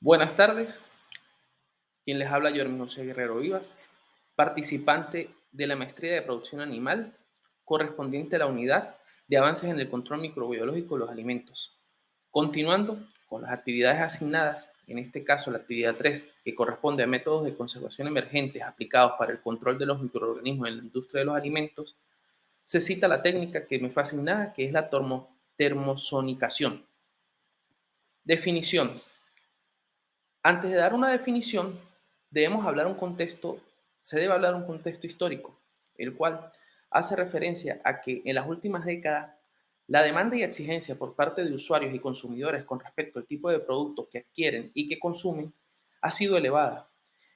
Buenas tardes, quien les habla Yormi José Guerrero Vivas, participante de la maestría de producción animal correspondiente a la unidad de avances en el control microbiológico de los alimentos. Continuando con las actividades asignadas, en este caso la actividad 3, que corresponde a métodos de conservación emergentes aplicados para el control de los microorganismos en la industria de los alimentos, se cita la técnica que me fue asignada, que es la termosonicación. Definición. Antes de dar una definición, se debe hablar un contexto histórico, el cual hace referencia a que en las últimas décadas la demanda y exigencia por parte de usuarios y consumidores con respecto al tipo de productos que adquieren y que consumen ha sido elevada.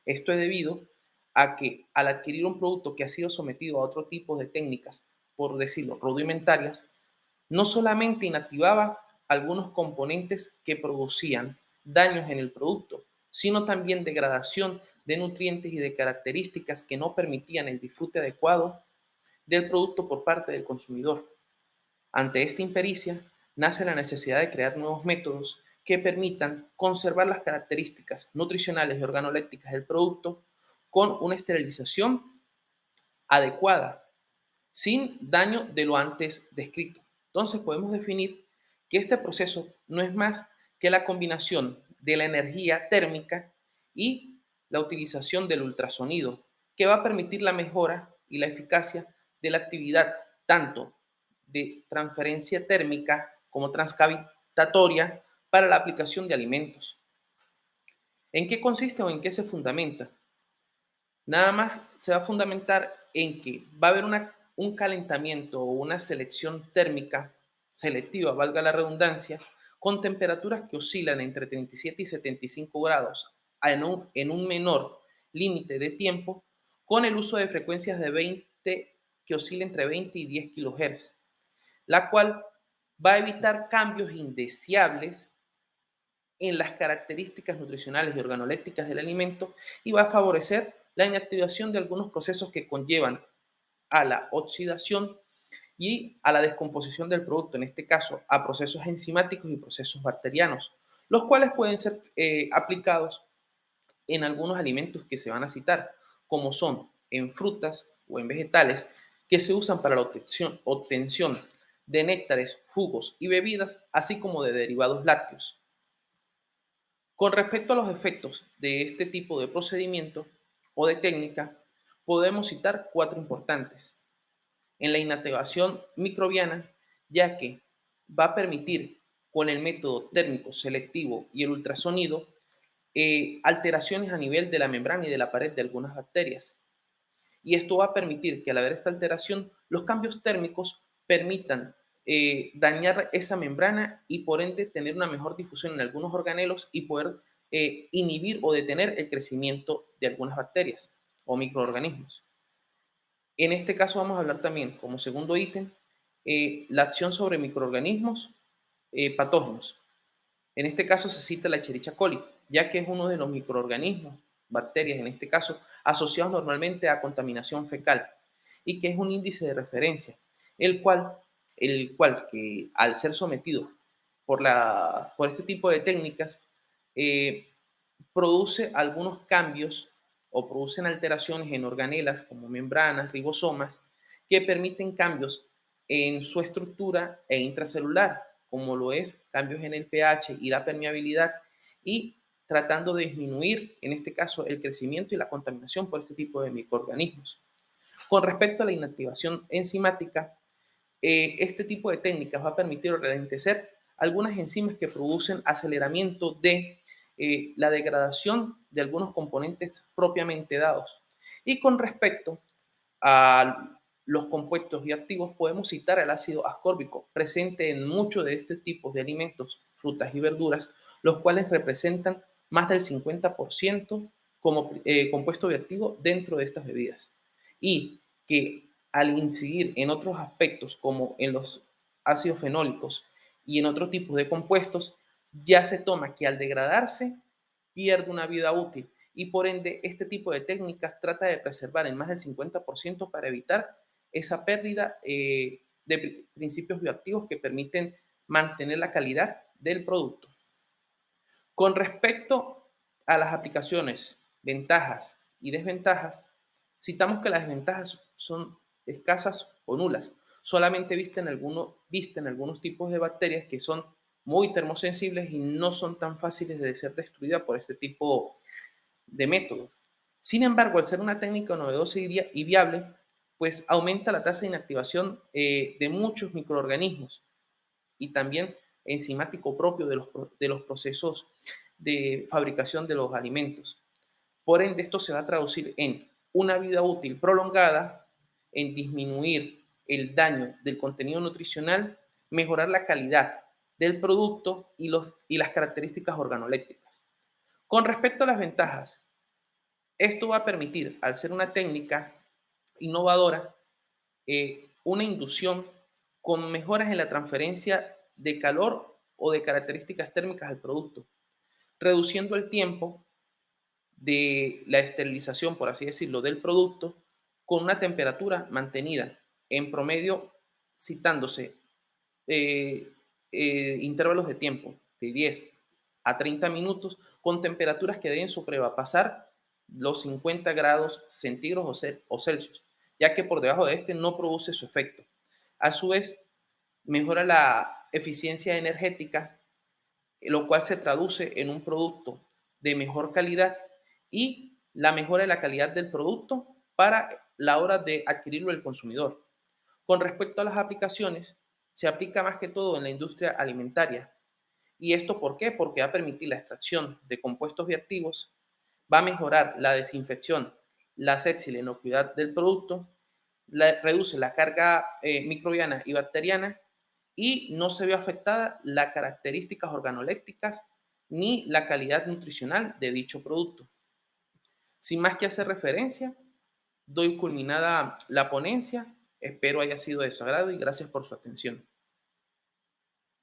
Esto es debido a que al adquirir un producto que ha sido sometido a otro tipo de técnicas, por decirlo, rudimentarias, no solamente inactivaba algunos componentes que producían daños en el producto, sino también degradación de nutrientes y de características que no permitían el disfrute adecuado del producto por parte del consumidor. Ante esta impericia, nace la necesidad de crear nuevos métodos que permitan conservar las características nutricionales y organolépticas del producto con una esterilización adecuada sin daño de lo antes descrito. Entonces podemos definir que este proceso no es más que la combinación de la energía térmica y la utilización del ultrasonido, que va a permitir la mejora y la eficacia de la actividad tanto de transferencia térmica como transcavitatoria para la aplicación de alimentos. ¿En qué consiste o en qué se fundamenta? Nada más se va a fundamentar en que va a haber un calentamiento o una selección térmica selectiva, valga la redundancia, con temperaturas que oscilan entre 37 y 75 grados en un menor límite de tiempo, con el uso de frecuencias de 20 que oscila entre 20 y 10 kHz, la cual va a evitar cambios indeseables en las características nutricionales y organolépticas del alimento y va a favorecer la inactivación de algunos procesos que conllevan a la oxidación y a la descomposición del producto, en este caso a procesos enzimáticos y procesos bacterianos, los cuales pueden ser aplicados en algunos alimentos que se van a citar, como son en frutas o en vegetales que se usan para la obtención de néctares, jugos y bebidas, así como de derivados lácteos. Con respecto a los efectos de este tipo de procedimiento o de técnica, podemos citar cuatro importantes. En la inactivación microbiana, ya que va a permitir con el método térmico selectivo y el ultrasonido alteraciones a nivel de la membrana y de la pared de algunas bacterias. Y esto va a permitir que al haber esta alteración, los cambios térmicos permitan dañar esa membrana y por ende tener una mejor difusión en algunos organelos y poder inhibir o detener el crecimiento de algunas bacterias o microorganismos. En este caso vamos a hablar también como segundo ítem la acción sobre microorganismos patógenos. En este caso se cita la Escherichia coli, ya que es uno de los microorganismos, bacterias en este caso, asociados normalmente a contaminación fecal y que es un índice de referencia, el cual, el cual que al ser sometido por este tipo de técnicas eh, produce algunos cambios o producen alteraciones en organelas como membranas, ribosomas, que permiten cambios en su estructura e intracelular, como lo es cambios en el pH y la permeabilidad, y tratando de disminuir, en este caso, el crecimiento y la contaminación por este tipo de microorganismos. Con respecto a la inactivación enzimática, este tipo de técnicas va a permitir ralentecer algunas enzimas que producen aceleramiento de la degradación de algunos componentes propiamente dados. Y con respecto a los compuestos bioactivos, podemos citar el ácido ascórbico, presente en muchos de estos tipos de alimentos, frutas y verduras, los cuales representan más del 50% como compuesto bioactivo dentro de estas bebidas. Y que al incidir en otros aspectos, como en los ácidos fenólicos y en otros tipos de compuestos, ya se toma que al degradarse pierde una vida útil y por ende este tipo de técnicas trata de preservar en más del 50% para evitar esa pérdida de principios bioactivos que permiten mantener la calidad del producto. Con respecto a las aplicaciones, ventajas y desventajas, citamos que las desventajas son escasas o nulas. Solamente visten algunos tipos de bacterias que son muy termosensibles y no son tan fáciles de ser destruidas por este tipo de método. Sin embargo, al ser una técnica novedosa y viable, pues aumenta la tasa de inactivación de muchos microorganismos y también enzimático propio de los procesos de fabricación de los alimentos. Por ende, esto se va a traducir en una vida útil prolongada, en disminuir el daño del contenido nutricional, mejorar la calidad del producto y las características organolépticas. Con respecto a las ventajas, esto va a permitir, al ser una técnica innovadora, una inducción con mejoras en la transferencia de calor o de características térmicas al producto, reduciendo el tiempo de la esterilización, por así decirlo, del producto con una temperatura mantenida en promedio, citándose eh, intervalos de tiempo de 10 a 30 minutos con temperaturas que deben sobrepasar los 50 grados centígrados o Celsius, ya que por debajo de este no produce su efecto. A su vez, mejora la eficiencia energética, lo cual se traduce en un producto de mejor calidad y la mejora de la calidad del producto para la hora de adquirirlo el consumidor. Con respecto a las aplicaciones, se aplica más que todo en la industria alimentaria. ¿Y esto por qué? Porque va a permitir la extracción de compuestos bioactivos, va a mejorar la desinfección, la sepsis y la inocuidad del producto, reduce la carga microbiana y bacteriana y no se ve afectada las características organolépticas ni la calidad nutricional de dicho producto. Sin más que hacer referencia, doy culminada la ponencia. Espero haya sido de su agrado y gracias por su atención.